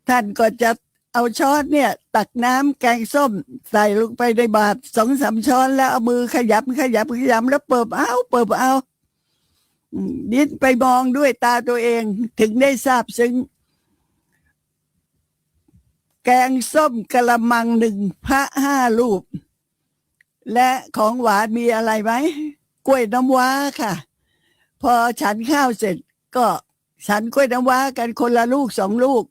ท่านก็จะเอาช้อนเนี่ยตักน้ำแกงส้มใส่ลงไปในบาตร2-3 ช้อนแล้วเอามือขยับแล้วเปิบเอาดิ้นไปมองด้วยตาตัวเองถึงได้ทราบซึ้งแกงส้มกะละมังหนึ่งพระ5 รูปและของหวานมีอะไรไหมกล้วยน้ำว้าค่ะพอฉันข้าวเสร็จก็ฉันกล้วยน้ำว้ากันคนละลูก2 ลูก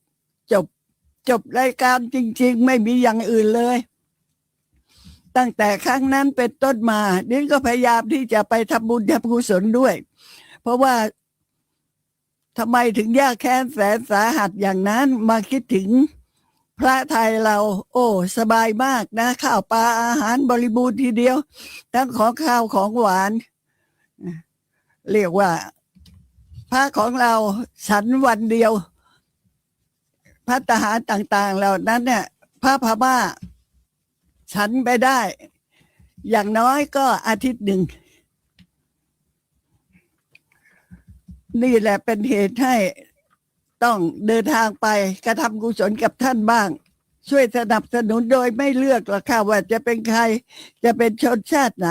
จบรายการจริงๆไม่มีอย่างอื่นเลยตั้งแต่ครั้งนั้นเป็นต้นมาดิ้นก็พยายามที่จะไปทำบุญทำกุศลด้วยเพราะว่าทำไมถึงยากแค้นแสนสาหัสอย่างนั้นมาคิดถึงพระไทยเราโอ้สบายมากนะข้าวปลาอาหารบริบูรณ์ทีเดียวทั้งของข้าวของหวานเรียกว่าพระของเราฉันวันเดียวภัตตาหารต่างๆเหล่านั้นเนี่ยพระพม่าฉันไปได้อย่างน้อยก็อาทิตย์หนึ่งนี่แหละเป็นเหตุให้ต้องเดินทางไปกระทำกุศลกับท่านบ้างช่วยสนับสนุนโดยไม่เลือกหรอกค่ะว่าจะเป็นใครจะเป็นชนชาติไหน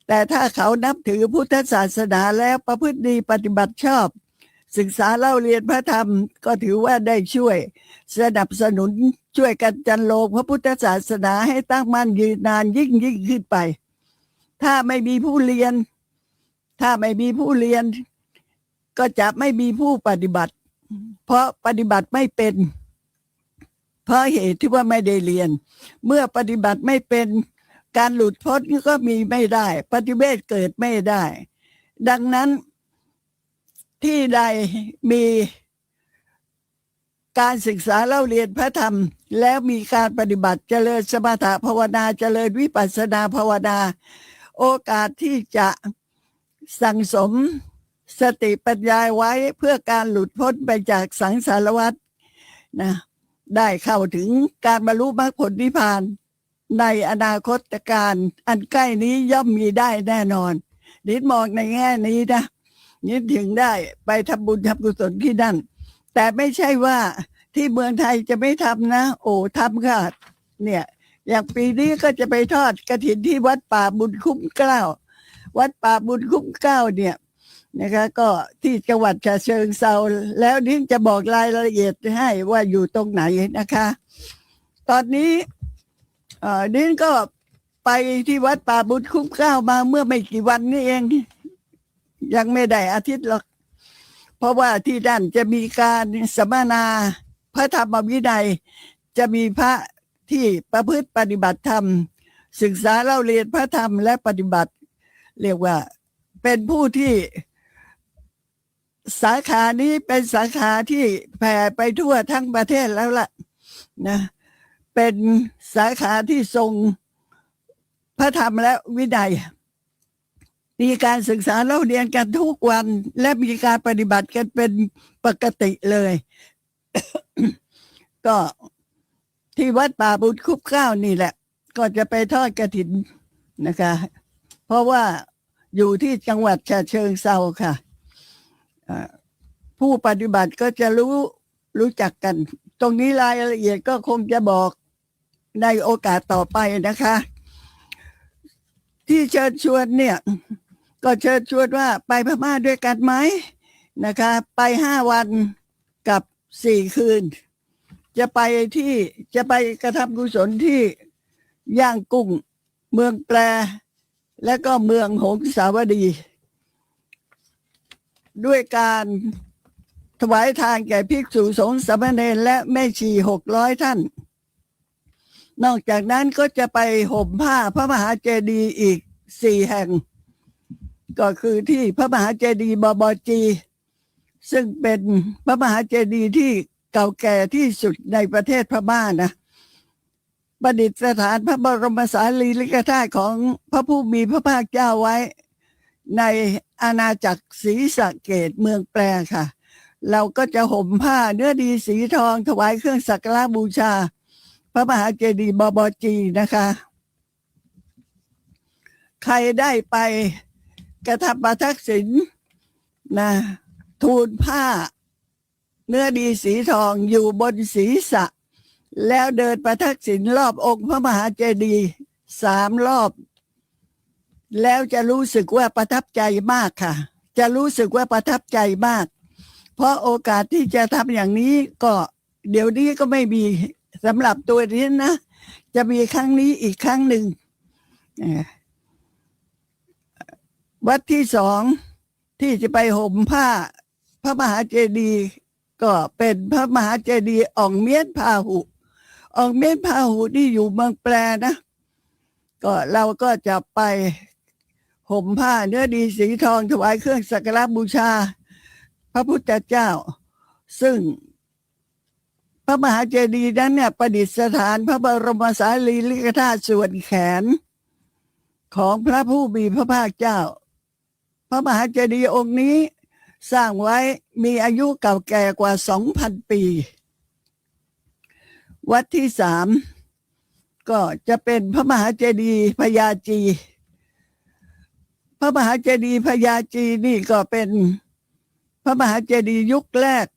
แต่ถ้าเขานับถือพุทธศาสนาแล้วประพฤติดีปฏิบัติชอบศึกษาเล่าเรียนพระธรรมก็ถือว่าได้ช่วยสนับสนุนช่วยกันจันโลงพระพุทธศาสนาให้ตั้งมั่นยืนนานยิ่งขึ้นไปถ้าไม่มีผู้เรียนก็จะไม่มีผู้ปฏิบัติเพราะปฏิบัติไม่เป็นเพราะเหตุที่ว่าไม่ได้เรียนเมื่อปฏิบัติไม่เป็นการหลุดพ้นก็มีไม่ได้ปฏิเวทเกิดไม่ได้ดังนั้นที่ใดมีการศึกษาเล่าเรียนพระธรรมแล้วมีการปฏิบัติเจริญสมถภาวนาเจริญวิปัสสนาภาวนาโอกาสที่จะสั่งสมสติปัญญาไว้เพื่อการหลุดพ้นไปจากสังสารวัฏนะได้เข้าถึงการบรรลุมรรคผลนิพพานในอนาคตการอันใกล้นี้ย่อมมีได้แน่นอนนิดมองในแง่นี้นะนิดถึงได้ไปทำบุญทำกุศลที่นั่นแต่ไม่ใช่ว่าที่เมืองไทยจะไม่ทำนะโอ้ทำค่ะเนี่ยอย่างปีนี้ก็จะไปทอดกฐินที่วัดป่าบุญคุ้มเกล้าวัดป่าบุญคุ้มเกล้าเนี่ยนะคะก็ที่จังหวัดฉะเชิงเทราแล้วนิ้จะบอกรายละเอียดให้ว่าอยู่ตรงไหนนะคะตอนนี้นิ้ก็ไปที่วัดป่าบุญคุ้มเกล้ามาเมื่อไม่กี่วันนี้เองยังไม่ได้อาทิตย์หรอกเพราะว่าที่ด้านจะมีการสัมมนาพระธรรมวินัยจะมีพระที่ประพฤติปฏิบัติธรรมศึกษาเล่าเรียนพระธรรมและปฏิบัติเรียกว่าเป็นผู้ที่สาขานี้เป็นสาขาที่แผ่ไปทั่วทั้งประเทศแล้วล่ะนะเป็นสาขาที่ทรงพระธรรมและวินัยมีการศึกษาเล่าเรียนกันทุกวันและมีการปฏิบัติกันเป็นปกติเลย ก็ที่วัดป่าบุญคุ้มเกล้านี่แหละก็จะไปทอดกฐินนะคะเพราะว่าอยู่ที่จังหวัดฉะเชิงเทราค่ะผู้ปฏิบัติก็จะรู้จักกันตรงนี้รายละเอียดก็คงจะบอกในโอกาสต่อไปนะคะที่เชิญชวนเนี่ยก็เชิญชวนว่าไปพม่าด้วยกันไหมนะคะไป5 วันกับ4 คืนจะไปกระทำกุศลที่ย่างกุ้งเมืองแปรและก็เมืองหงสาวดีด้วยการถวายทานแก่ภิกษุสงฆ์สามเณรและแม่ชี600 ท่านนอกจากนั้นก็จะไปห่มผ้าพระมหาเจดีย์อีก4 แห่งก็คือที่พระมหาเจดีย์บอบจีซึ่งเป็นพระมหาเจดีย์ที่เก่าแก่ที่สุดในประเทศพม่านะประดิษฐานพระบรมสารีริกธาตุของพระผู้มีพระภาคเจ้าไว้ในอาณาจักรศรีสะเกษเมืองแปรค่ะเราก็จะห่มผ้าเนื้อดีสีทองถวายเครื่องสักการะบูชาพระมหาเจดีย์บอบจีนะคะใครได้ไปกระทำประทักษิณนะทูลผ้า เนื้อดีสีทองอยู่บนศีรษะแล้วเดินประทักษิณรอบองค์พระมหาเจดีย์3 รอบแล้วจะรู้สึกว่าประทับใจมากค่ะจะรู้สึกว่าประทับใจมากเพราะโอกาสที่จะทำอย่างนี้ก็เดี๋ยวนี้ก็ไม่มีสำหรับตัวนี้นะจะมีครั้งนี้อีกครั้งหนึ่งวัดที่2ที่จะไปห่มผ้าพระมหาเจดีย์ก็เป็นพระมหาเจดีย์อ่องเมียนพาหุอ่องเมียนพาหุที่อยู่เมืองแปรนะก็เราก็จะไปห่มผ้าเนื้อดีสีทองถวายเครื่องสักการะบูชาพระพุทธเจ้าซึ่งพระมหาเจดีย์นั้นเนี่ยประดิษฐานพระบรมสารีริกธาตุส่วนแขนของพระผู้มีพระภาคเจ้าพระมหาเจดีย์องค์นี้สร้างไว้มีอายุเก่าแก่กว่า 2,000 ปีวัดที่3ก็จะเป็นพระมหาเจดีย์พญาจีพระมหาเจดีย์พญาจีนี่ก็เป็นพระมหาเจดีย์ยุคแรก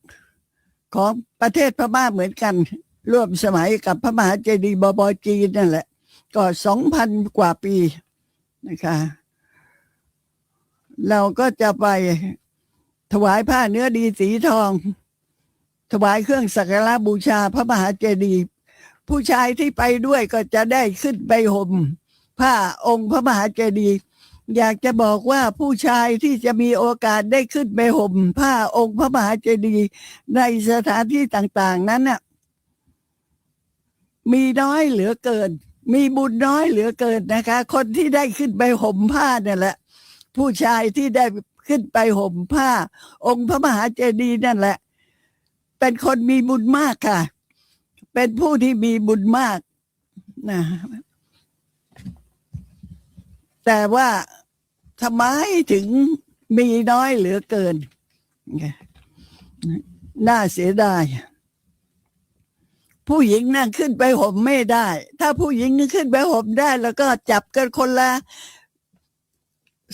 ของประเทศพม่าเหมือนกันร่วมสมัยกับพระมหาเจดีย์บอจีนนั่นแหละก็ 2,000 กว่าปีนะคะเราก็จะไปถวายผ้าเนื้อดีสีทองถวายเครื่องสักการะบูชาพระมหาเจดีย์ผู้ชายที่ไปด้วยก็จะได้ขึ้นไปห่มผ้าองค์พระมหาเจดีย์อยากจะบอกว่าผู้ชายที่จะมีโอกาสได้ขึ้นไปห่มผ้าองค์พระมหาเจดีย์ในสถานที่ต่างๆนั้นน่ะมีน้อยเหลือเกินมีบุญน้อยเหลือเกินนะคะคนที่ได้ขึ้นไปห่มผ้าเนี่ยแหละผู้ชายที่ได้ขึ้นไปห่มผ้าองค์พระมหาเจดีย์นั่นแหละเป็นคนมีบุญมากค่ะเป็นผู้ที่มีบุญมากนะแต่ว่าทำไมถึงมีน้อยเหลือเกินน่าเสียดายผู้หญิงนั่งขึ้นไปห่มไม่ได้ถ้าผู้หญิงนั่งขึ้นไปห่มได้แล้วก็จับกันคนละ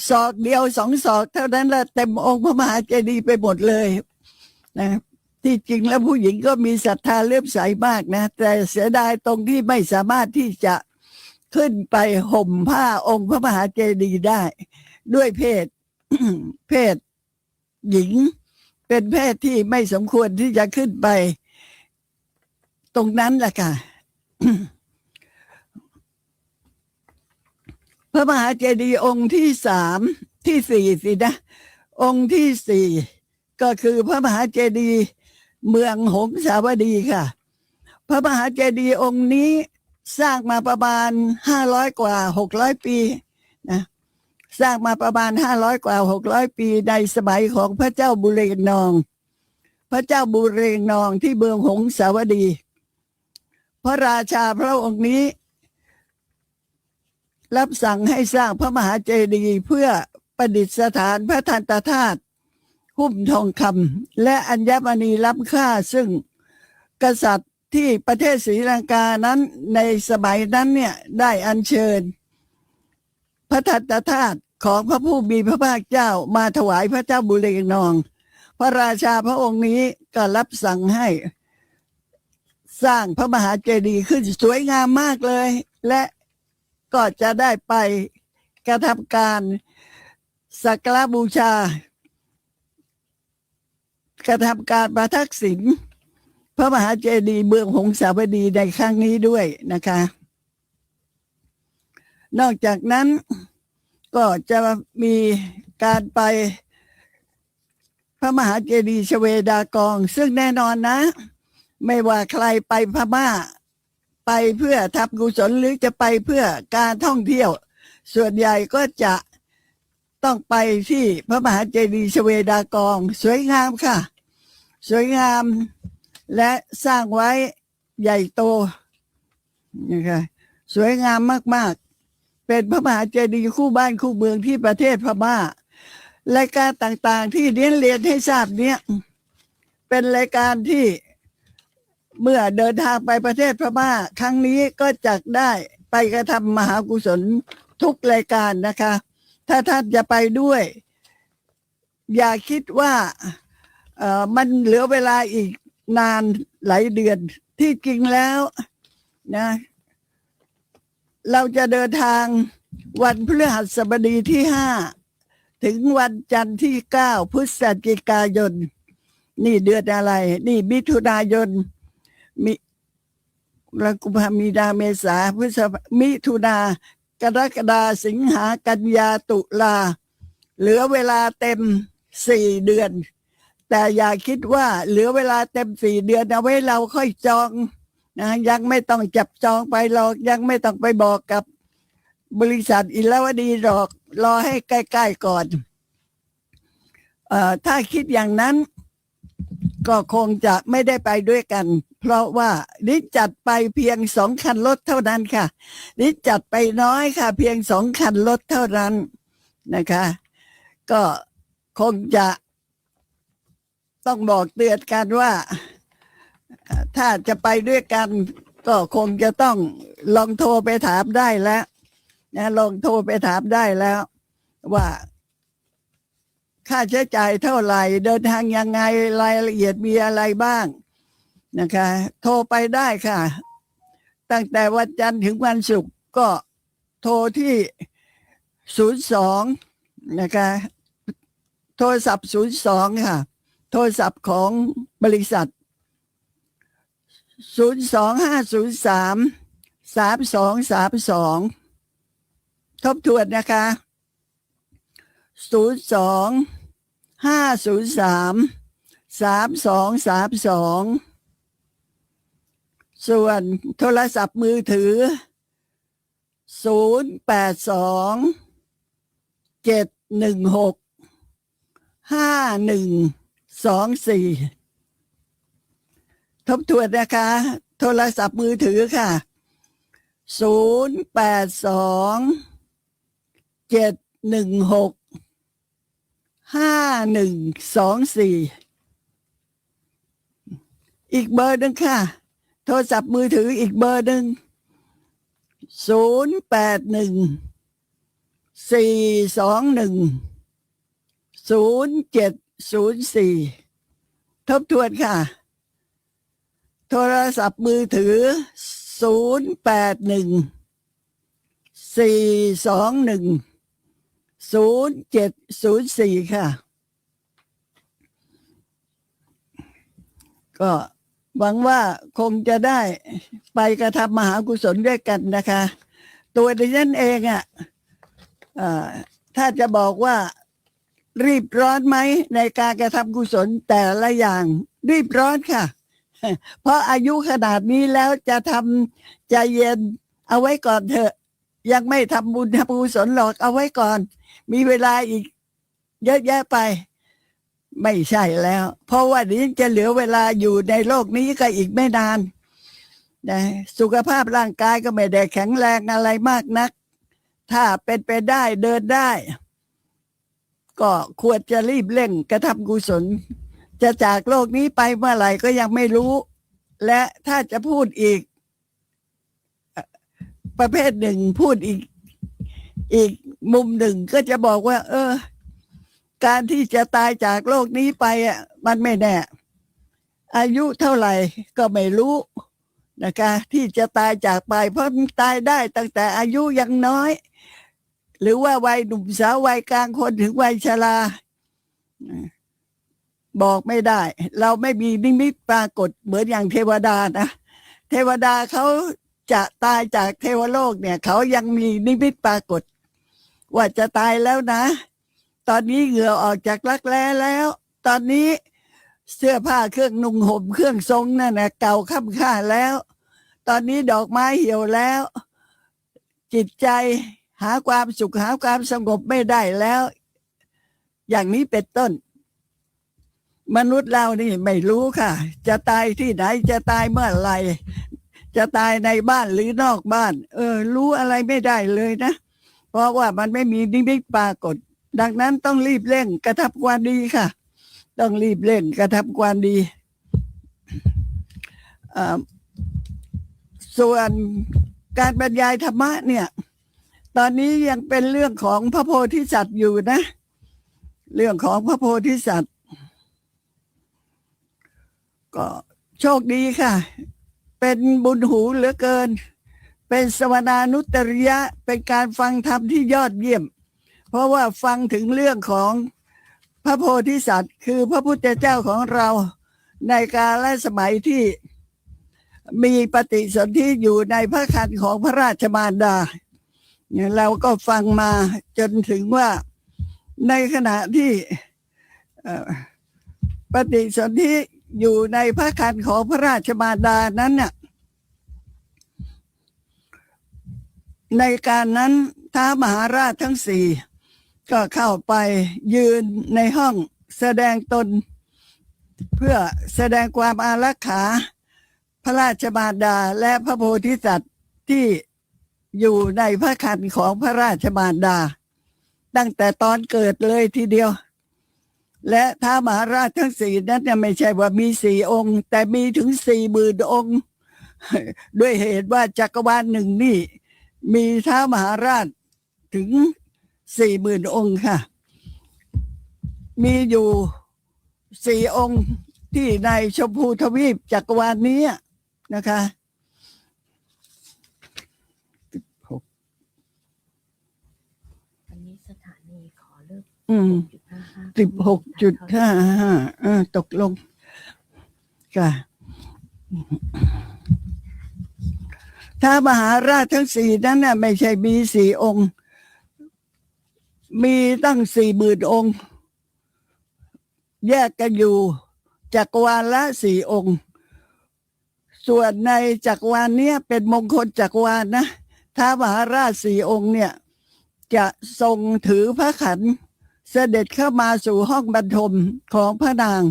ศอกเดียว2 ศอกเท่านั้นละเต็มองค์พระมหาเจดีย์ไปหมดเลยนะที่จริงแล้วผู้หญิงก็มีศรัทธาเลื่อมใสมากนะแต่เสียดายตรงที่ไม่สามารถที่จะขึ้นไปห่มผ้าองค์พระมหาเจดีย์ได้ด้วยเพศ เพศหญิงเป็นเพศที่ไม่สมควรที่จะขึ้นไปตรงนั้นแหละค่ะ พระมหาเจดีย์องค์ที่3ที่4สินะองค์ที่4ก็คือพระมหาเจดีย์เมืองหงสาวดีค่ะพระมหาเจดีย์องค์นี้สร้างมาประมาณ500 กว่า600 ปีนะสร้างมาประมาณ500 กว่า600 ปีในสมัยของพระเจ้าบุเรงนองพระเจ้าบุเรงนองที่เมืองหงสาวดีพระราชาพระองค์นี้รับสั่งให้สร้างพระมหาเจดีย์เพื่อประดิษฐานพระทันตธาตุหุ้มทองคำและอัญมณีล้ำค่าซึ่งกษัตริย์ที่ประเทศศรีลังกานั้นในสมัยนั้นเนี่ยได้อัญเชิญพระทันตธาตุของพระผู้มีพระภาคเจ้ามาถวายพระเจ้าบุเรงนองพระราชาพระองค์นี้ก็รับสั่งให้สร้างพระมหาเจดีย์ขึ้นสวยงามมากเลยและก็จะได้ไปกระทำการสักการะบูชากระทำการประทักษิณพระมหาเจดีย์เมืองหงสาวดีในครั้งนี้ด้วยนะคะนอกจากนั้นก็จะมีการไปพระมหาเจดีย์ชเวดากองซึ่งแน่นอนนะไม่ว่าใครไปพม่าไปเพื่อทำกุศลหรือจะไปเพื่อการท่องเที่ยวส่วนใหญ่ก็จะต้องไปที่พระมหาเจดีย์ชเวดากองสวยงามค่ะสวยงามและสร้างไว้ใหญ่โตนะคะสวยงามมากๆเป็นพระมหาเจดีย์คู่บ้านคู่เมืองที่ประเทศพม่ารายการต่างๆที่เรียนให้ทราบเนี้ยเป็นรายการที่เมื่อเดินทางไปประเทศพม่าครั้งนี้ก็จะได้ไปกระทำมหากุศลทุกรายการนะคะถ้าท่านจะไปด้วยอย่าคิดว่า มันเหลือเวลาอีกนานหลายเดือนที่จริงแล้วนะเราจะเดินทางวันพฤหัสบดีที่5ถึงวันจันทร์ที่9พฤศจิกายนนี่เดือนอะไรนี่มิถุนายนมิกุมภามีนาเมษาพฤษภามิถุนากรกฎาสิงหากันยาตุลาเหลือเวลาเต็ม4 เดือนแต่อย่าคิดว่าเหลือเวลาเต็ม4 เดือนเอาไว้เราค่อยจองนะยังไม่ต้องจับจองไปหรอกยังไม่ต้องไปบอกกับบริษัทอิลวดีหรอกรอให้ใกล้ๆก่อนถ้าคิดอย่างนั้นก็คงจะไม่ได้ไปด้วยกันเพราะว่านิดจัดไปเพียง2 คันรถเท่านั้นค่ะนิดจัดไปน้อยค่ะเพียง2 คันรถเท่านั้นนะคะก็คงจะต้องบอกเตือนกันว่าถ้าจะไปด้วยกันก็คงจะต้องลองโทรไปถามได้แล้วนะลองโทรไปถามได้แล้วว่าค่าใช้จ่ายเท่าไหร่เดินทางยังไงรายละเอียดมีอะไรบ้างนะคะโทรไปได้ค่ะตั้งแต่วันจันทร์ถึงวันศุกร์ก็โทรที่02นะคะโทรศัพท์02ค่ะโทรศัพท์ของบริษัท025033232ทบทวนนะคะ025033232ส่วนโทรศัพท์มือถือ0827165124ทบทวนนะคะโทรศัพท์มือถือค่ะ0827165124อีกเบอร์หนึ่งค่ะโทรศัพท์มือถืออีกเบอร์หนึ่ง0814210704ทบทวนค่ะโทรศัพท์มือถือ0814210704ค่ะก็หวังว่าคงจะได้ไปกระทำมหากุศลด้วยกันนะคะตัวดิฉันเองถ้าจะบอกว่ารีบร้อนไหมในการกระทำกุศลแต่ละอย่างรีบร้อนค่ะเพราะอายุขนาดนี้แล้วจะทำใจเย็นเอาไว้ก่อนเถอะยังไม่ทำบุญทำกุศลหรอกเอาไว้ก่อนมีเวลาอีกเยอะแยะไปไม่ใช่แล้วเพราะว่านี้จะเหลือเวลาอยู่ในโลกนี้ก็อีกไม่นานนะสุขภาพร่างกายก็ไม่ได้แข็งแรงอะไรมากนักถ้าเป็นไปได้เดินได้ก็ควรจะรีบเร่งกระทำกุศลจะจากโลกนี้ไปเมื่อไหร่ก็ยังไม่รู้และถ้าจะพูดอีกประเภทหนึ่งพูดอีกมุมหนึ่งก็จะบอกว่าการที่จะตายจากโลกนี้ไปมันไม่แน่อายุเท่าไหร่ก็ไม่รู้นะคะที่จะตายจากไปเพราะตายได้ตั้งแต่อายุยังน้อยหรือว่าวัยหนุ่มสาววัยกลางคนถึงวัยชราบอกไม่ได้เราไม่มีนิมิตปรากฏเหมือนอย่างเทวดานะเทวดาเขาจะตายจากเทวโลกเนี่ยเขายังมีนิมิตปรากฏว่าจะตายแล้วนะตอนนี้เหงื่อออกจากรักแร้แล้วตอนนี้เสื้อผ้าเครื่องนุ่งห่มเครื่องทรงนั่นนะเก่าค่ำค่าแล้วตอนนี้ดอกไม้เหี่ยวแล้วจิตใจหาความสุขหาความสงบไม่ได้แล้วอย่างนี้เป็นต้นมนุษย์เรานี่ไม่รู้ค่ะจะตายที่ไหนจะตายเมื่อไหร่จะตายในบ้านหรือนอกบ้านรู้อะไรไม่ได้เลยนะเพราะว่ามันไม่มีนิมิตปรากฏดังนั้นต้องรีบเร่งกระทำความดีค่ะต้องรีบเร่งกระทำความดีส่วนการบรรยายธรรมะเนี่ยตอนนี้ยังเป็นเรื่องของพระโพธิสัตว์อยู่นะเรื่องของพระโพธิสัตว์ ก็โชคดีค่ะเป็นบุญหูเหลือเกินเป็นสวนานุตริยะเป็นการฟังธรรมที่ยอดเยี่ยมเพราะว่าฟังถึงเรื่องของพระโพธิสัตว์คือพระพุทธเจ้าของเราในกาลสมัยที่มีปฏิสนธิอยู่ในพระครรภ์ของพระราชมารดาเราก็ฟังมาจนถึงว่าในขณะที่ปฏิสนธิอยู่ในพระครรภ์ของพระราชมารดานั้นน่ะในการนั้นท้ามหาราชทั้งสี่ก็เข้าไปยืนในห้องแสดงตนเพื่อแสดงความอารักขาพระราชมารดาและพระโพธิสัตว์ที่อยู่ในพระครรภ์ของพระราชมารดาตั้งแต่ตอนเกิดเลยทีเดียวและท้ามหาราชทั้งสี่นั้นเนี่ยไม่ใช่ว่ามี4 องค์แต่มีถึง40,000 องค์ด้วยเหตุว่าจักรวาลหนึ่งนี่มีท้ามหาราชถึง40,000 องค์ค่ะมีอยู่4 องค์ที่ในชมพูทวีปจักรวาลนี้นะคะอันนี้สถานีขอเลิก16.55ตกลงค่ะถ้ามหาราชทั้ง4นั้นน่ะไม่ใช่มี4 องค์มีตั้ง40,000 องค์แยกกันอยู่จักรวาลละ4 องค์ส่วนในจักรวาลเนี้ยเป็นมงคลจักรวาลนะท้ามหาราช4 องค์เนี่ยจะทรงถือพระขันเสด็จเข้ามาสู่ห้องบรรทมของพระนาง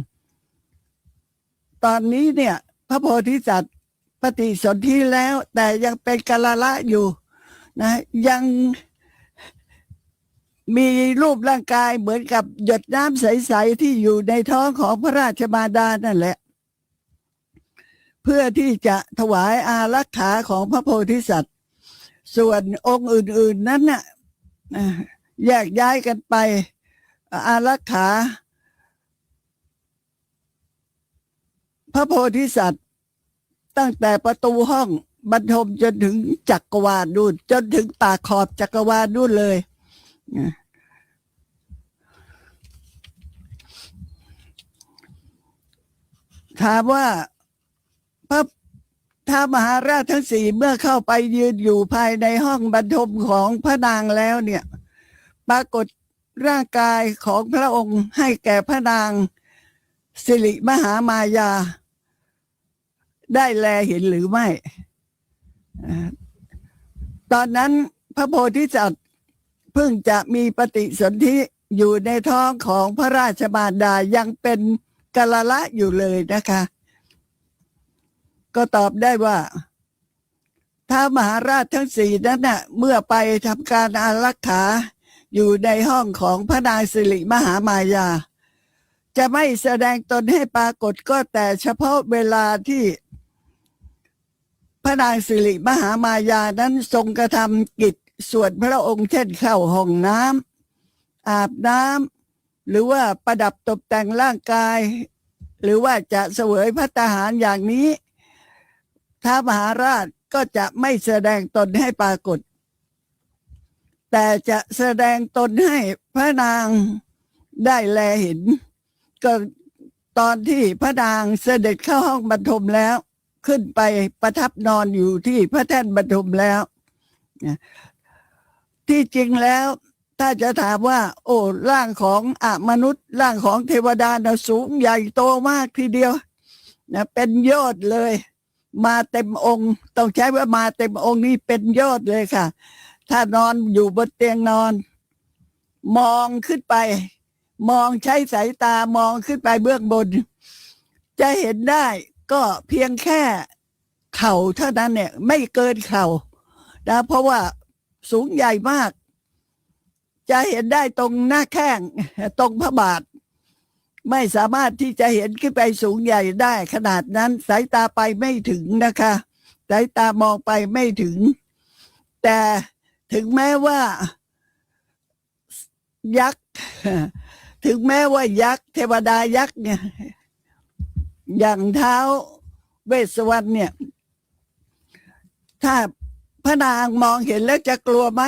ตอนนี้เนี่ยพระโพธิสัตว์ปฏิสนธิแล้วแต่ยังเป็นกัลละอยู่นะยังมีรูปร่างกายเหมือนกับหยดน้ำใสๆที่อยู่ในท้องของพระราชมารดานั่นแหละเพื่อที่จะถวายอารักขาของพระโพธิสัตว์ส่วนองค์อื่นๆนั้นน่ะแยกย้ายกันไปอารักขาพระโพธิสัตว์ตั้งแต่ประตูห้องบรรทมจนถึงจักรวาลนู่นจนถึงปากขอบจักรวาลนู่นเลยถามว่าพระท้ามหาราชทั้ง4เมื่อเข้าไปยืนอยู่ภายในห้องบรรทมของพระนางแล้วเนี่ยปรากฏร่างกายของพระองค์ให้แก่พระนางสิริมหามายาได้แลเห็นหรือไม่ตอนนั้นพระโพธิสัตว์เพิ่งจะมีปฏิสนธิอยู่ในท้องของพระราชมารดายังเป็นกัลละอยู่เลยนะคะก็ตอบได้ว่าท้ามหาราชทั้ง4นั้นน่ะเมื่อไปทำการอารักขาอยู่ในห้องของพระนางสิริมหามายาจะไม่แสดงตนให้ปรากฏก็แต่เฉพาะเวลาที่พระนางสิริมหามายานั้นทรงกระทำกิจส่วนพระองค์เช่นเข้าห้องน้ำอาบน้ำหรือว่าประดับตกแต่งร่างกายหรือว่าจะเสวยพระตาหารอย่างนี้ท้ามหาราชก็จะไม่แสดงตนให้ปรากฏแต่จะแสดงตนให้พระนางได้แลเห็นก็ตอนที่พระนางเสด็จเข้าห้องบรรทมแล้วขึ้นไปประทับนอนอยู่ที่พระแท่นบรรทมแล้วที่จริงแล้วถ้าจะถามว่าโอ้ร่างของมนุษย์ร่างของเทวดานะสูงใหญ่โตมากทีเดียวนะเป็นยอดเลยมาเต็มองค์ต้องใช้ว่ามาเต็มองค์นี้เป็นยอดเลยค่ะถ้านอนอยู่บนเตียงนอนมองขึ้นไปมองใช้สายตามองขึ้นไปเบื้องบนจะเห็นได้ก็เพียงแค่เข่าเท่านั้นเนี่ยไม่เกินเข่านะเพราะว่าสูงใหญ่มากจะเห็นได้ตรงหน้าแข้งตรงพระบาทไม่สามารถที่จะเห็นขึ้นไปสูงใหญ่ได้ขนาดนั้นสายตาไปไม่ถึงนะคะสายตามองไปไม่ถึงแต่ถึงแม้ว่ายักษ์ถึงแม้ว่ายักษ์เทวดายักษ์เนี่ย อย่างเท้าเวสสวรรณเนี่ย ถ้าพระนางมองเห็นแล้วจะกลัวไหม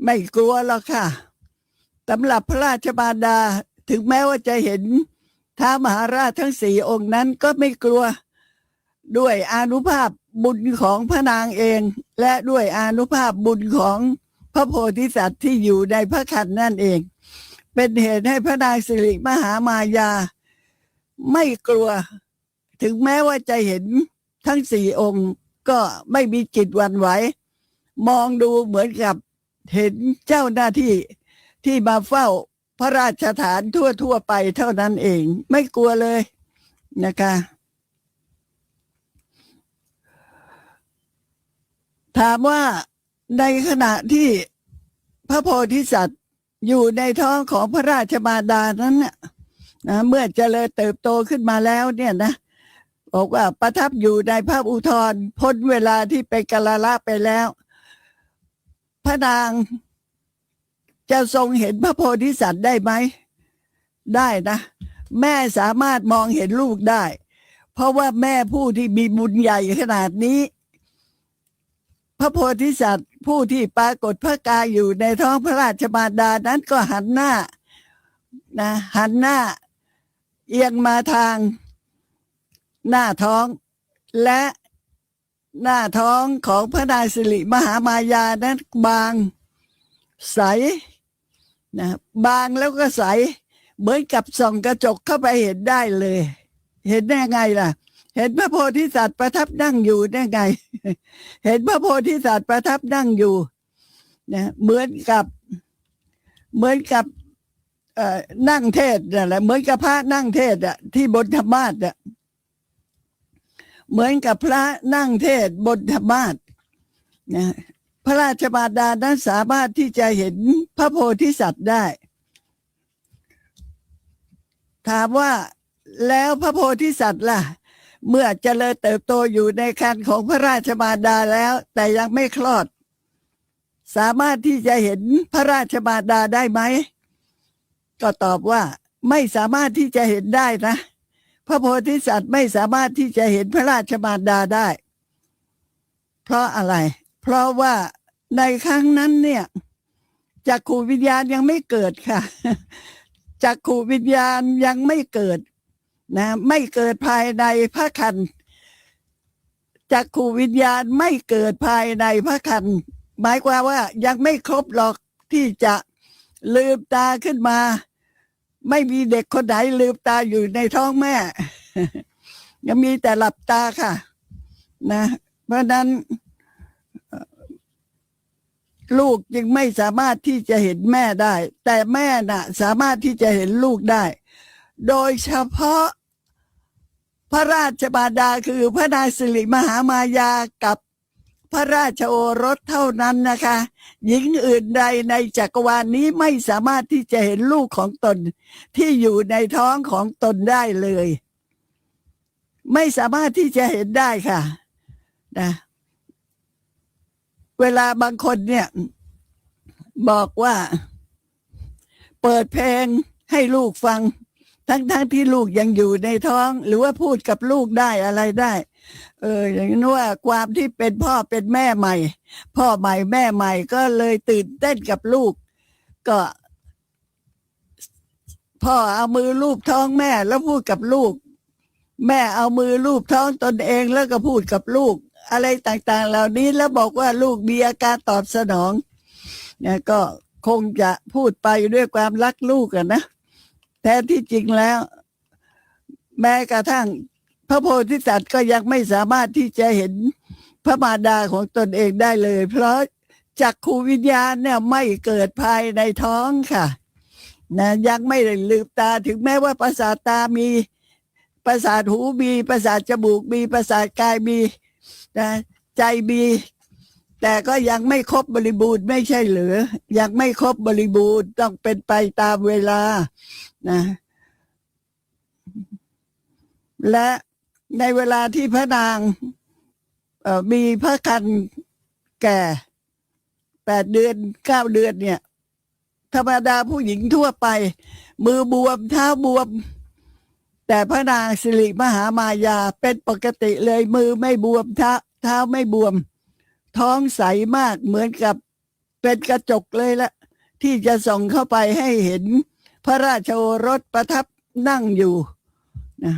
ไม่กลัวหรอกค่ะสำหรับพระราชบารดาถึงแม้ว่าจะเห็นท้าวมหาราชทั้ง4 องค์นั้นก็ไม่กลัวด้วยอานุภาพบุญของพระนางเอง และด้วยอานุภาพบุญของพระโพธิสัตว์ที่อยู่ในพระครรภ์นั่นเอง เป็นเหตุให้พระนางสิริมหามายาไม่กลัวถึงแม้ว่าจะเห็นทั้ง4 องค์ก็ไม่มีจิตหวั่นไหวมองดูเหมือนกับเห็นเจ้าหน้าที่ที่มาเฝ้าพระราชฐานทั่วไปเท่านั้นเองไม่กลัวเลยนะคะถามว่าในขณะที่พระโพธิสัตว์อยู่ในท้องของพระราชมารดานั้นนะเมื่อเจริญเติบโตขึ้นมาแล้วเนี่ยนะบอกว่าประทับอยู่ในพระอุทธรพ้นเวลาที่ไปกาลละไปแล้วพระนางจะทรงเห็นพระโพธิสัตว์ได้ไหมได้นะแม่สามารถมองเห็นลูกได้เพราะว่าแม่ผู้ที่มีบุญใหญ่ขนาดนี้พระโพธิสัตว์ผู้ที่ปรากฏพระกายอยู่ในท้องพระราชมารดานั้นก็หันหน้าเอียงมาทางหน้าท้องและหน้าท้องของพระนางสิริมหามายานั้นบางใสนะบางแล้วก็ใสเหมือนกับส่องกระจกเข้าไปเห็นได้เลยเห็นได้ไงล่ะเห็นพระโพธิสัตว์ประทับนั่งอยู่ได้ไงเห็นพระโพธิสัตว์ประทับนั่งอยู่นะเหมือนกับนั่งเทศนั่นแหละเหมือนกับพระนั่งเทศอ่ะที่บนธรรมาสน์อ่ะเหมือนกับพระนั่งเทศบนธรรมาสน์นะพระราชมารดานั้นสามารถที่จะเห็นพระโพธิสัตว์ได้ถามว่าแล้วพระโพธิสัตว์ล่ะเมื่อเจริญเติบโตอยู่ในครรภ์ของพระราชมารดาแล้วแต่ยังไม่คลอดสามารถที่จะเห็นพระราชมารดาได้ไหมก็ตอบว่าไม่สามารถที่จะเห็นได้นะพระโพธิสัตว์ไม่สามารถที่จะเห็นพระราชมารดาได้เพราะอะไรเพราะว่าในครั้งนั้นเนี่ยจักขุวิญญาณยังไม่เกิดค่ะจักขุวิญญาณยังไม่เกิดนะไม่เกิดภายในพระครรภ์จักขุวิญญาณไม่เกิดภายในพระครรภ์หมายความว่ายังไม่ครบหรอกที่จะลืมตาขึ้นมาไม่มีเด็กคนไหนลืมตาอยู่ในท้องแม่ยังมีแต่หลับตาค่ะนะเพราะนั้นลูกจึงไม่สามารถที่จะเห็นแม่ได้แต่แม่น่ะสามารถที่จะเห็นลูกได้โดยเฉพาะพระราชบารดาคือพระนางสิริมหามายากับพระราชโอรสเท่านั้นนะคะหญิงอื่นใดในจักรวาลนี้ไม่สามารถที่จะเห็นลูกของตนที่อยู่ในท้องของตนได้เลยไม่สามารถที่จะเห็นได้ค่ะนะเวลาบางคนเนี่ยบอกว่าเปิดเพลงให้ลูกฟังทั้งที่ลูกยังอยู่ในท้องหรือว่าพูดกับลูกได้อะไรได้อย่างนั้นว่าความที่เป็นพ่อเป็นแม่ใหม่พ่อใหม่แม่ใหม่ก็เลยตื่นเต้นกับลูกก็พ่อเอามือลูบท้องแม่แล้วพูดกับลูกแม่เอามือลูบท้องตนเองแล้วก็พูดกับลูกอะไรต่างๆเหล่านี้แล้วบอกว่าลูกมีอาการตอบสนองเนี่ยก็คงจะพูดไปด้วยความรักลูกอะนะแท้ที่จริงแล้วแม้กระทั่งพระโพธิสัตว์ก็ยังไม่สามารถที่จะเห็นพระมารดาของตนเองได้เลยเพราะจักขุวิญญาณเนี่ยไม่เกิดภายในท้องค่ะนะยังไม่ได้ลืมตาถึงแม้ว่าประสาทตามีประสาทหูมีประสาทจมูกมีประสาทกายมีนะใจมีแต่ก็ยังไม่ครบบริบูรณ์ไม่ใช่หรือยังไม่ครบบริบูรณ์ต้องเป็นไปตามเวลานะและในเวลาที่พระนางมีพระครรภ์แก่8 เดือน9 เดือนเนี่ยธรรมดาผู้หญิงทั่วไปมือบวมเท้าบวม แต่พระนางสิริมหามายาเป็นปกติเลยมือไม่บวมเท้าไม่บวม ท้องใสมากเหมือนกับเป็นกระจกเลยละที่จะส่องเข้าไปให้เห็นพระราชโอรสประทับนั่งอยู่นะ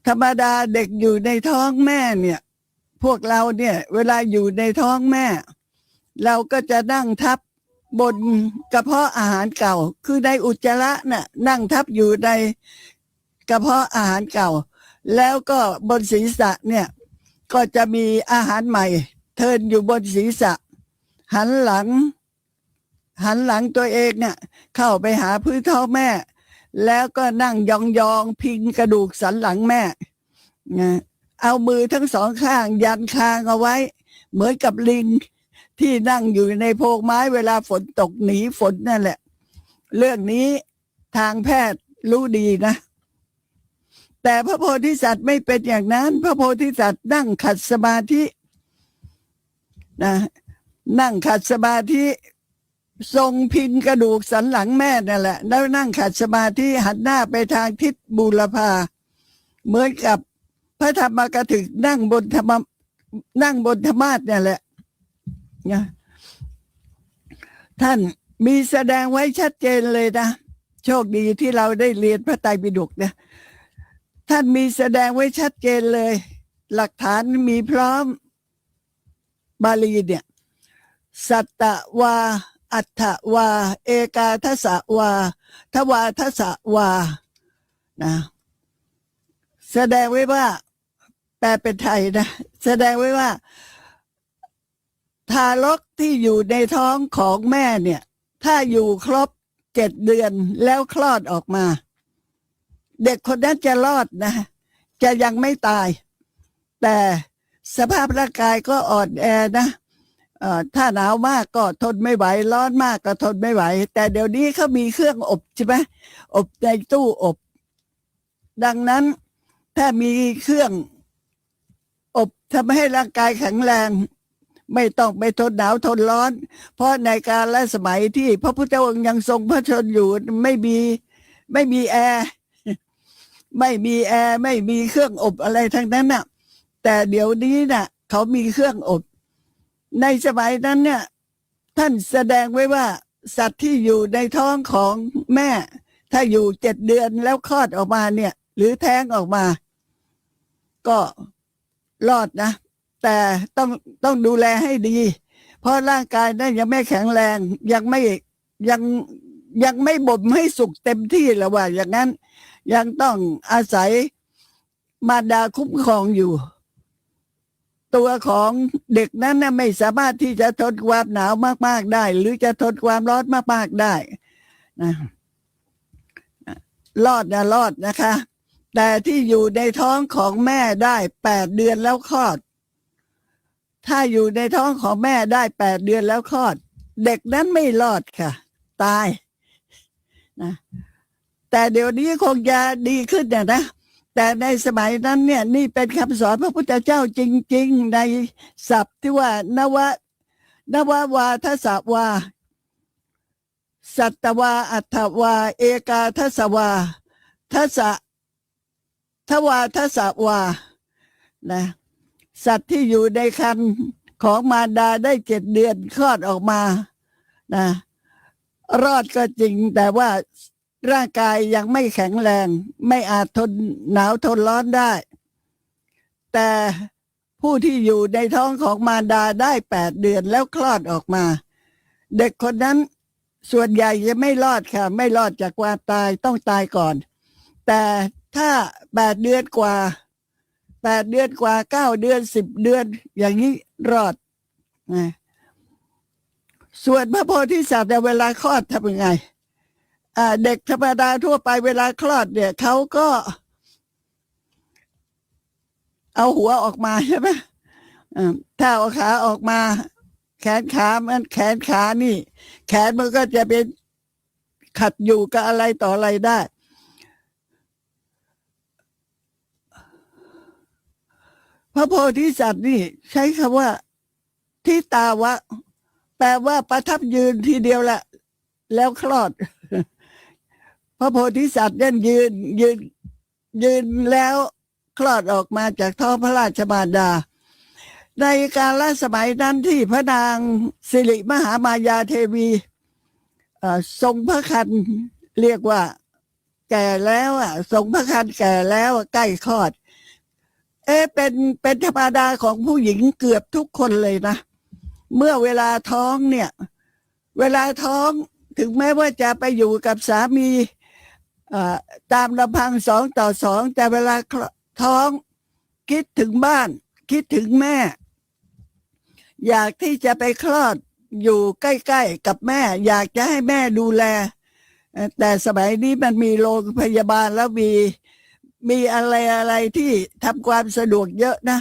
ธรรมดาเด็กอยู่ในท้องแม่เนี่ยพวกเราเนี่ยเวลาอยู่ในท้องแม่ เราก็จะนั่งทับบนกระเพาะอาหารเก่าคือในอุจจาระน่ะนั่งทับอยู่ในกระเพาะอาหารเก่าแล้วก็บนศีรษะเนี่ยก็จะมีอาหารใหม่เทินอยู่บนศีรษะหันหลังตัวเองเนี่ยเข้าไปหาพื้นท้องแม่แล้วก็นั่งยองพิงกระดูกสันหลังแม่เอามือทั้งสองข้างยันคางเอาไว้เหมือนกับลิงที่นั่งอยู่ในโพรงไม้เวลาฝนตกหนีฝนนั่นแหละเรื่องนี้ทางแพทย์รู้ดีนะแต่พระโพธิสัตว์ไม่เป็นอย่างนั้นพระโพธิสัตว์นั่งขัดสมาธินะนั่งขัดสมาธิทรงพิงกระดูกสันหลังแม่นั่นแหละแล้วนั่งขัดสมาธิหันหน้าไปทางทิศบูรพาเหมือนกับพระธรรมกถึกนั่งบนธรรมาสน์นี่แหละนะท่านมีแสดงไว้ชัดเจนเลยนะโชคดีที่เราได้เรียนพระไตรปิฎกนะท่านมีแสดงไว้ชัดเจนเลยหลักฐานมีพร้อมบาลีเนี่ยสัตตวาอัฏฐวาเอกาทัสสะวาทวาทัสสะวานะแสดงไว้ว่าแปลเป็นไทยนะแสดงไว้ว่าทารกที่อยู่ในท้องของแม่เนี่ยถ้าอยู่ครบ7 เดือนแล้วคลอดออกมาเด็กคนนั้นจะรอดนะจะยังไม่ตายแต่สภาพร่างกายก็อ่อนแอนะถ้าหนาวมากก็ทนไม่ไหวร้อนมากก็ทนไม่ไหวแต่เดี๋ยวนี้เขามีเครื่องอบใช่ไหมอบในตู้อบดังนั้นถ้ามีเครื่องอบทำให้ร่างกายแข็งแรงไม่ต้องไปทนหนาวทนร้อนเพราะในกาลและสมัยที่พระพุทธองค์ยังทรงพระชนอยู่ไม่มีแอร์ไม่มีเครื่องอบอะไรทั้งนั้นน่ะแต่เดี๋ยวนี้น่ะเขามีเครื่องอบในสมัยนั้นเนี่ยท่านแสดงไว้ว่าสัตว์ที่อยู่ในท้องของแม่ถ้าอยู่7 เดือนแล้วคลอดออกมาเนี่ยหรือแท้งออกมาก็รอดนะแต่ต้องดูแลให้ดีเพราะร่างกายนั้นยังไม่แข็งแรงยังไม่บ่มให้สุกเต็มที่แล้วว่าอย่างนั้นยังต้องอาศัยมารดาคุ้มครองอยู่ตัวของเด็กนั้นน่ะไม่สามารถที่จะทนความหนาวมากๆได้หรือจะทนความร้อนมากๆได้นะรอดนะคะแต่ที่อยู่ในท้องของแม่ได้8 เดือนแล้วคลอดถ้าอยู่ในท้องของแม่ได้8 เดือนแล้วคลอดเด็กนั้นไม่รอดค่ะตายนะแต่เดี๋ยวนี้คงจะดีขึ้นนะแต่ในสมัยนั้นเนี่ยนี่เป็นคำสอนพระพุทธเจ้าจริงๆในศัพท์ที่ว่านววาทสวาสัตตวาอัฏฐวาเอกาทัสสวาทัสสะทวาทัสสวานะสัตว์ที่อยู่ในครรภ์ของมารดาได้7 เดือนคลอดออกมานะรอดก็จริงแต่ว่าร่างกายยังไม่แข็งแรงไม่อาจทนหนาวทนร้อนได้แต่ผู้ที่อยู่ในท้องของมารดาได้8 เดือนแล้วคลอดออกมาเด็กคนนั้นส่วนใหญ่จะไม่รอดค่ะไม่รอดจากความตายต้องตายก่อนแต่ถ้า8 เดือนกว่า9 เดือน10 เดือนอย่างนี้รอดส่วนพระโพธิสัตว์เวลาคลอดทำยังไงเด็กธรรมดาทั่วไปเวลาคลอดเนี่ยเขาก็เอาหัวออกมาใช่ไหมถ้าเอาขาออกมาแขนขานี่แขนมันก็จะเป็นขัดอยู่กับอะไรต่ออะไรได้พระโพธิสัตว์นี่ใช้คำว่าทิตาวะแปลว่าประทับยืนทีเดียวแหละแล้วคลอด พระโพธิสัตว์นั่นยืนแล้วคลอดออกมาจากท้องพระราชมารดาในกาลสมัยนั้นที่พระนางสิริมหามายาเทวีทรงพระครรภ์เรียกว่าแก่แล้วทรงพระครรภ์แก่แล้วใกล้คลอดเป็นธรรมดาของผู้หญิงเกือบทุกคนเลยนะเมื่อเวลาท้องเนี่ยเวลาท้องถึงแม้ว่าจะไปอยู่กับสามีตามลำพัง2 ต่อ 2แต่เวลาท้องคิดถึงบ้านคิดถึงแม่อยากที่จะไปคลอดอยู่ใกล้ๆกับแม่อยากจะให้แม่ดูแลแต่สมัยนี้มันมีโรงพยาบาลแล้วมีอะไรที่ทำความสะดวกเยอะนะ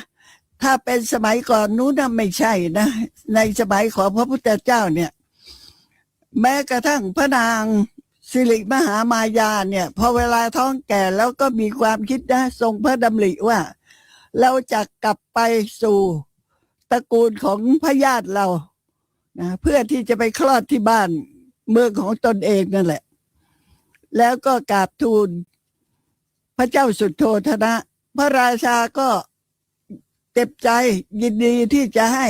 ถ้าเป็นสมัยก่อนนู้นน่ะไม่ใช่นะในสมัยของพระพุทธเจ้าเนี่ยแม้กระทั่งพระนางสิริมหามายาเนี่ยพอเวลาท้องแก่แล้วก็มีความคิดนะทรงพระดำริว่าเราจะกลับไปสู่ตระกูลของพระญาติเรานะเพื่อที่จะไปคลอดที่บ้านเมืองของตนเองนั่นแหละแล้วก็กราบทูลพระเจ้าสุโธทนะพระราชาก็เต็มใจยินดีที่จะให้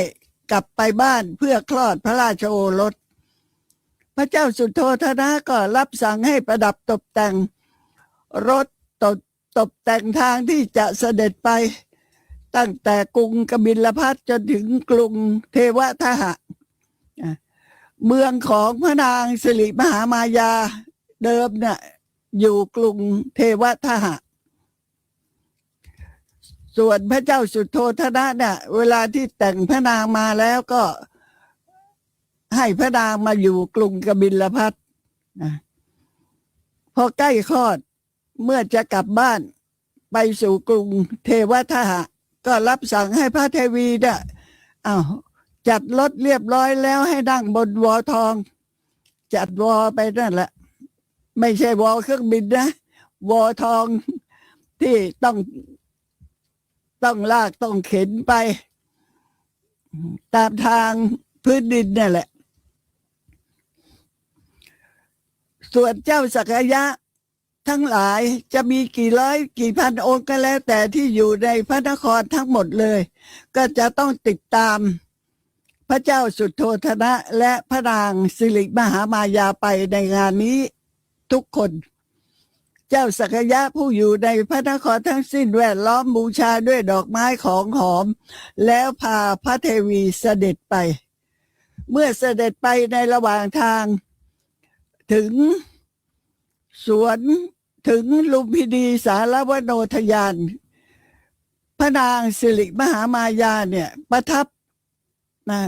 กลับไปบ้านเพื่อคลอดพระราชโอรสพระเจ้าสุโธทนะก็รับสั่งให้ประดับตกแต่งรถตกแต่งทางที่จะเสด็จไปตั้งแต่กรุงกบิลพัสจนถึงกรุงเทวทหะเมืองของพระนางสิริมหามายาเดิมเนี่ยอยู่กรุงเทวทหะส่วนพระเจ้าสุโธทนะเนี่ยเวลาที่แต่งพระนางมาแล้วก็ให้พระนางมาอยู่กรุงกบิลพัสนะพอใกล้คลอดเมื่อจะกลับบ้านไปสู่กรุงเทวทหะก็รับสั่งให้พระเทวีเนี่ยจัดรถเรียบร้อยแล้วให้นั่งบนวอทองจัดวอไปนั่นแหละไม่ใช่วอเครื่องบินนะวอทองที่ต้องลากต้องเข็นไปตามทางพื้นดินนั่นแหละส่วนเจ้าสักยะทั้งหลายจะมีกี่ร้อยกี่พันองค์ก็แล้วแต่ที่อยู่ในพระนครทั้งหมดเลยก็จะต้องติดตามพระเจ้าสุโธทนะและพระนางสิริมหามายาไปในงานนี้ทุกคนเจ้าสักยะผู้อยู่ในพระนครทั้งสิ้นแวดล้อมบูชาด้วยดอกไม้ของหอมแล้วพาพระเทวีเสด็จไปเมื่อเสด็จไปในระหว่างทางถึงสวนถึงลุมพินีสารวโนทยานพระนางสิริมหามายาเนี่ยประทับนะ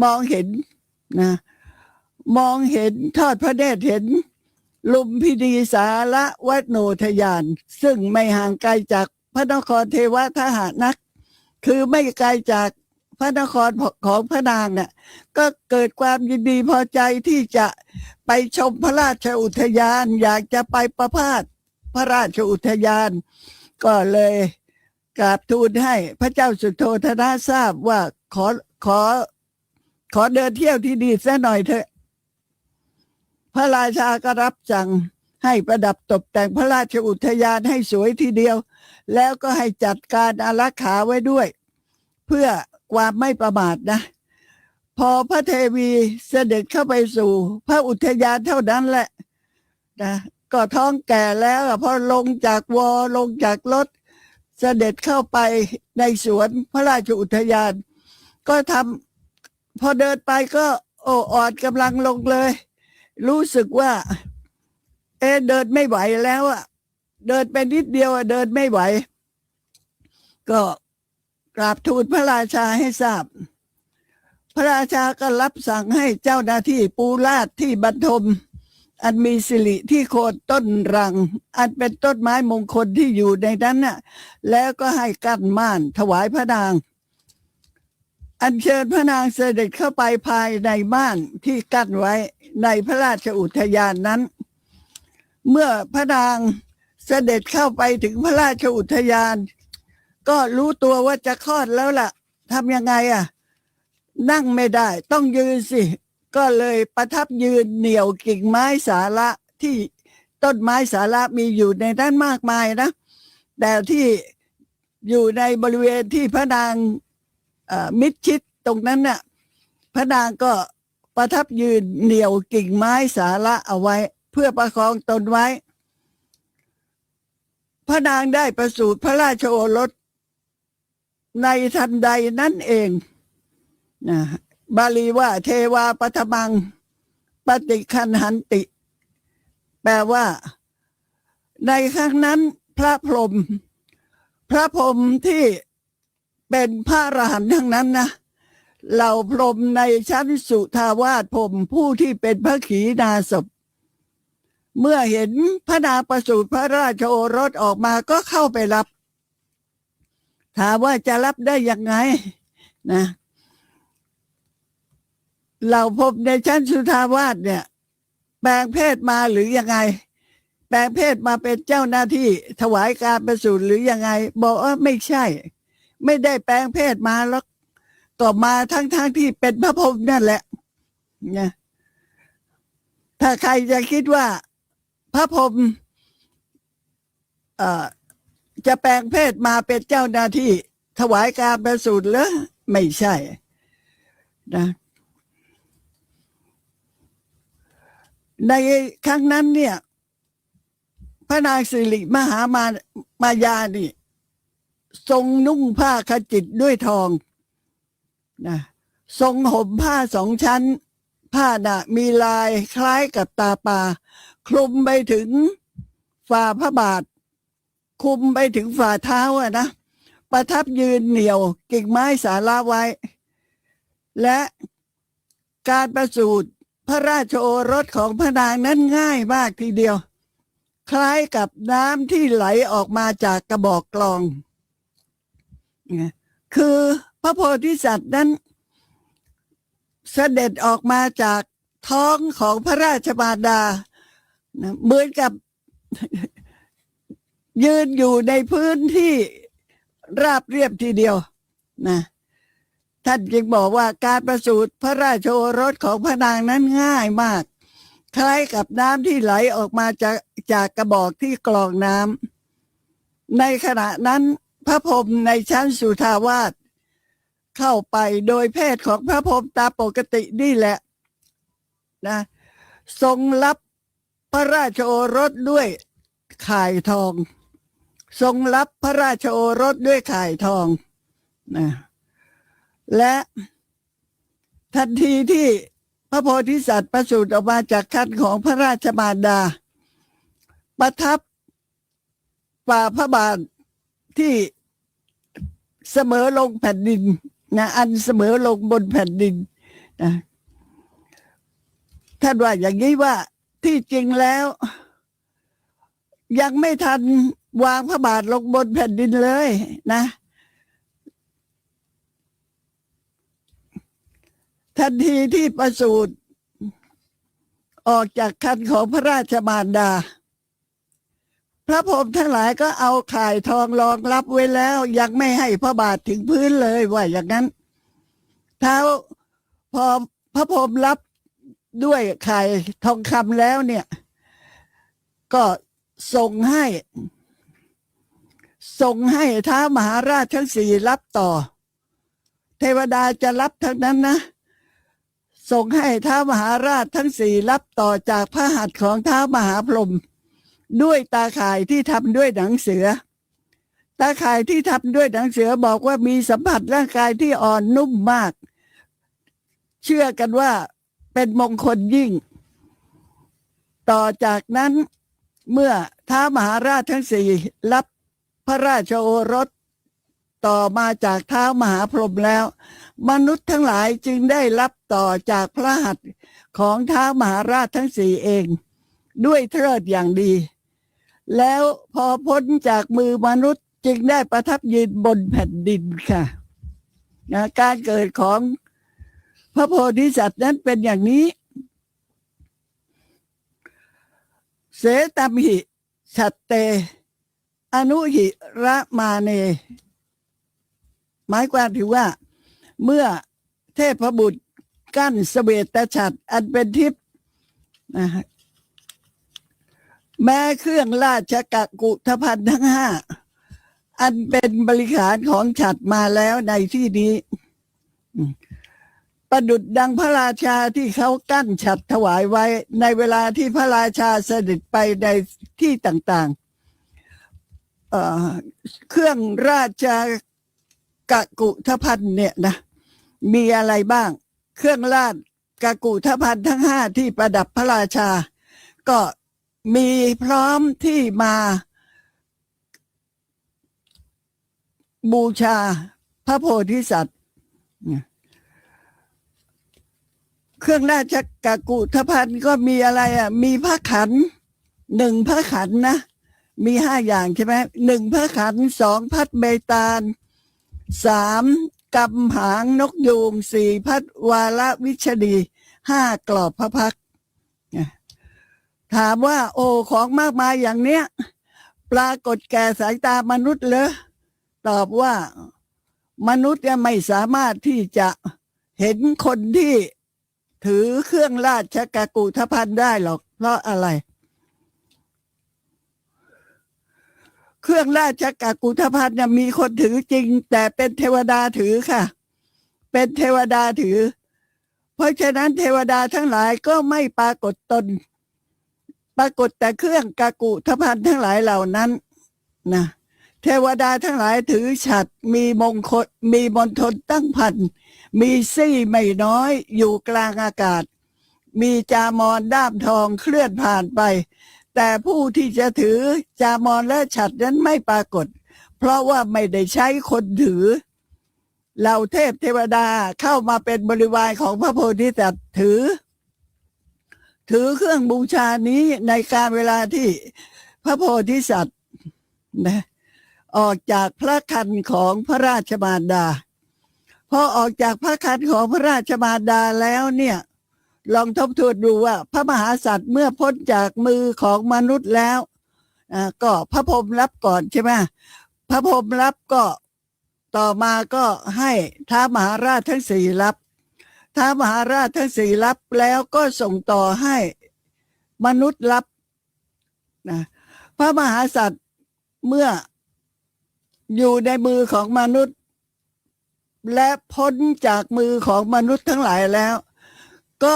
มองเห็นทอดพระเนตรเห็นลุมพินีสารวโนทยานซึ่งไม่ห่างไกลจากพระนครเทวทหานักคือไม่ไกลจากพระนครของพระนางเนี่ยก็เกิดความยินดีพอใจที่จะไปชมพระราชอุทยานอยากจะไปประพาสพระราชอุทยานก็เลยกราบทูลให้พระเจ้าสุโธทนะทราบว่าขอเดินเที่ยวที่นี่ซะหน่อยเถอะพระราชาก็รับสั่งให้ประดับตกแต่งพระราชอุทยานให้สวยทีเดียวแล้วก็ให้จัดการอารักขาไว้ด้วยเพื่อความไม่ประมาทนะพอพระเทวีเสด็จเข้าไปสู่พระอุทยานเท่านั้นแหละนะก็ท้องแก่แล้วพอลงจากลงจากรถเสด็จเข้าไปในสวนพระราชอุทยานก็พอเดินไปก็อ่อนกำลังลงเลยรู้สึกว่าเดินไม่ไหวแล้วเดินไปนิดเดียวเดินไม่ไหวก็กราบทูลพระราชาให้ทราบพระราชาก็รับสั่งให้เจ้าหน้าที่ปูลาดที่บรรทมอันมีสิริที่โคนต้นรังอันเป็นต้นไม้มงคลที่อยู่ในนั้นน่ะแล้วก็ให้กั้นม่านถวายพระนางอัญเชิญพระนางเสด็จเข้าไปภายในม่านที่กั้นไว้ในพระราชอุทยานนั้นเมื่อพระนางเสด็จเข้าไปถึงพระราชอุทยานก็รู้ตัวว่าจะคลอดแล้วล่ะทำยังไงนั่งไม่ได้ต้องยืนสิก็เลยประทับยืนเหนี่ยวกิ่งไม้สาระ ต้นไม้สาระมีอยู่ในนั้นมากมายนะแต่ที่อยู่ในบริเวณที่พระนางมิดชิดตรงนั้นน่ะพระนางก็ประทับยืนเหนี่ยวกิ่งไม้สาระเอาไว้เพื่อประคองตนไว้พระนางได้ประสูติพระราชโอรสในทันใดนั่นเองนะบาลีว่าเทวาปฐมังปฏิคันหันติแปลว่าในครั้งนั้นพระพรหมที่เป็นพระอรหันต์ทั้งนั้นนะเหล่าพรหมในชั้นสุทาวาสพรหมผู้ที่เป็นพระขีณาสพเมื่อเห็นพระนางประสูติพระราชโอรสออกมาก็เข้าไปรับถามว่าจะรับได้ยังไงนะเหล่าพรหมในชั้นสุทาวาสเนี่ยแปลงเพศมาหรือยังไงแปลงเพศมาเป็นเจ้าหน้าที่ถวายการประสูติหรือยังไงบอกว่าไม่ใช่ไม่ได้แปลงเพศมาแล้วก็มาทั้งที่เป็นพระพรหมนั่นแหละนะถ้าใครจะคิดว่าพระพรหมจะแปลงเพศมาเป็นเจ้าหน้าที่ถวายการประสูติหรือไม่ใช่นะในครั้งนั้นเนี่ยพระนางสิริมหามายานี่ทรงนุ่งผ้าขจิตด้วยทองนะทรงห่มผ้าสองชั้นผ้าน่ะมีลายคล้ายกับตาปลาคลุมไปถึงฝ่าพระบาทคลุมไปถึงฝ่าเท้าอะนะประทับยืนเหนี่ยวกิ่งไม้สาระไว้และการประสูติพระราชโอรสของพระนางนั้นง่ายมากทีเดียวคล้ายกับน้ำที่ไหลออกมาจากกระบอกกลองคือพระโพธิสัตว์นั้นเสด็จออกมาจากท้องของพระราชมารดาเหมือนกับยืนอยู่ในพื้นที่ราบเรียบทีเดียวนะท่านจึงบอกว่าการประสูติพระราชโอรสของพระนางนั้นง่ายมากคล้ายกับน้ำที่ไหลออกมาจากกระบอกที่กรองน้ำในขณะนั้นพระพรหมในชั้นสุทาวาสเข้าไปโดยเพศของพระพรหมตามปกตินี่แหละนะทรงรับพระราชโอรสด้วยข่ายทองทรงรับพระราชโอรสด้วยข่ายทองนะและทันทีที่พระโพธิสัตว์ประสูติออกมาจากครรภ์ของพระราชมารดาประทับฝ่าพระบาทที่เสมอลงแผ่นดินนะอันเสมอลงบนแผ่นดินนะท่านว่าอย่างนี้ว่าที่จริงแล้วยังไม่ทันวางพระบาทลงบนแผ่นดินเลยนะทันทีที่ประสูติออกจากครรภ์ของพระราชมารดาพระพรหมทั้งหลายก็เอาข่ายทองรองรับไว้แล้วยังไม่ให้พระบาทถึงพื้นเลยว่าอย่างนั้นเท้าพอพระพรหมรับด้วยข่ายทองคำแล้วเนี่ยก็ส่งให้ท้าวมหาราชทั้งสี่รับต่อเทวดาจะรับทั้งนั้นนะส่งให้ท้าวมหาราชทั้งสี่รับต่อจากพระหัตถ์ของท้าวมหาพรหมด้วยตาข่ายที่ทำด้วยหนังเสือตาข่ายที่ทำด้วยหนังเสือบอกว่ามีสัมผัสร่างกายที่อ่อนนุ่มมากเชื่อกันว่าเป็นมงคลยิ่งต่อจากนั้นเมื่อท้าวมหาราชทั้งสี่รับพระราชโอรสต่อมาจากท้าวมหาพรหมแล้วมนุษย์ทั้งหลายจึงได้รับต่อจากพระหัตถ์ของท้าวมหาราชทั้งสี่เองด้วยเทิดอย่างดีแล้วพอพ้นจากมือมนุษย์จึงได้ประทับยืนบนแผ่นดินค่ะนะการเกิดของพระโพธิสัตว์นั้นเป็นอย่างนี้เสตัมหิฉัตเตอนุหิระมาเนหมายความถึงว่าเมื่อเทพบุตรกั้นเสวตฉัตรอันเป็นทิพย์ แม้เครื่องราชกุฏภัณฑ์ทั้งห้าอันเป็นบริขารของฉัตรมาแล้วในที่นี้ประดุจดังพระราชาที่เขากั้นฉัตรถวายไว้ในเวลาที่พระราชาเสด็จไปในที่ต่างๆเครื่องราชกุฏภัณฑ์เนี่ยนะมีอะไรบ้าง เครื่องราชกุฏภัณฑ์ทั้งห้าที่ประดับพระราชาก็มีพร้อมที่มาบูชาพระโพธิสัตว์เครื่องราชกุฏภัณฑ์ก็มีอะไรมีพระขันหนึ่งพระขันนะมีห้าอย่างใช่ไหมหนึ่งพระขันสองพัดเบตาลสามกำหางนกยูงสี่พัดวาลวิชดีห้ากรอบพระพักตร์ถามว่าโอ้ของมากมายอย่างเนี้ยปรากฏแก่สายตามนุษย์เหรอตอบว่ามนุษย์ไม่สามารถที่จะเห็นคนที่ถือเครื่องราชกุฏภัณฑ์ได้หรอกเพราะอะไร เครื่องราชกุฏภัณฑ์มีคนถือจริงแต่เป็นเทวดาถือค่ะเป็นเทวดาถือเพราะฉะนั้นเทวดาทั้งหลายก็ไม่ปรากฏตนปรากฏแต่เครื่องกุฏภัณฑ์ทั้งหลายเหล่านั้นนะเทวดาทั้งหลายถือฉัตรมีมงคลมีมณฑลตั้งพันมีซี่ไม่น้อยอยู่กลางอากาศมีจามรด้ามทองเคลื่อนผ่านไปแต่ผู้ที่จะถือจามรและฉัตรนั้นไม่ปรากฏเพราะว่าไม่ได้ใช้คนถือเหล่าเทพเทวดาเข้ามาเป็นบริวารของพระโพธิสัตว์ถือเครื่องบูชานี้ในการเวลาที่พระโพธิสัตว์นะออกจากพระคันของพระราชมารดาพอออกจากพระคันของพระราชมารดาแล้วเนี่ยลองทบทวนดูว่าพระมหาสัตว์เมื่อพ้นจากมือของมนุษย์แล้วก็พระพรหมรับก่อนใช่ไหมพระพรหมรับก็ต่อมาก็ให้ท้าวมหาราชทั้งสี่รับท้าวมหาราชทั้งสี่รับแล้วก็ส่งต่อให้มนุษย์รับนะพระมหาสัตว์เมื่ออยู่ในมือของมนุษย์และพ้นจากมือของมนุษย์ทั้งหลายแล้วก็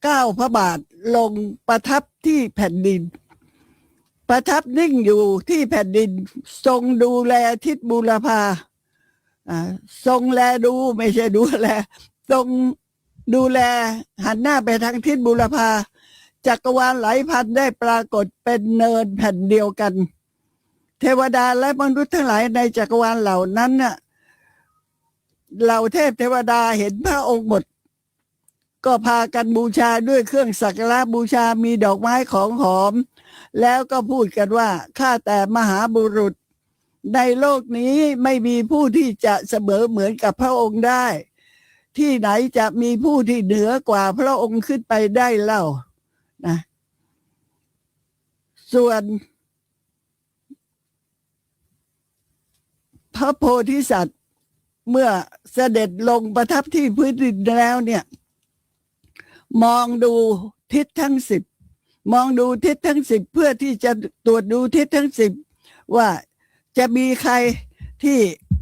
ก้าวพระบาทลงประทับที่แผ่นดินประทับนิ่งอยู่ที่แผ่นดินทรงดูแลทิศบูรพาทรงแลดูไม่ใช่ดูแลทรงดูแลหันหน้าไปทางทิศบูรพาจักรวาลหลายพันได้ปรากฏเป็นเนินแผ่นเดียวกันเทวดาและมนุษย์ทั้งหลายในจักรวาลเหล่านั้นน่ะเหล่าเทพเทวดาเห็นพระองค์หมดก็พากันบูชาด้วยเครื่องสักการะบูชามีดอกไม้ของหอมแล้วก็พูดกันว่าข้าแต่มหาบุรุษในโลกนี้ไม่มีผู้ที่จะเสมอเหมือนกับพระองค์ได้ที่ไหนจะมีผู้ที่เหนือกว่าพระองค์ขึ้นไปได้เล่านะส่วนพระโพธิสัตว์เมื่อเสด็จลงประทับที่พื้นดินแล้วเนี่ยมองดูทิศทั้ง10มองดูทิศทั้ง10เพื่อที่จะตรวจดูทิศทั้ง10ว่าจะมีใครที่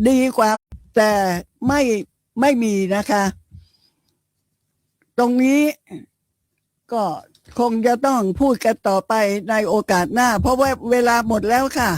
ดีกว่าแต่ไม่มีนะคะตรงนี้ก็คงจะต้องพูดกันต่อไปในโอกาสหน้าเพราะว่าเวลาหมดแล้วค่ะ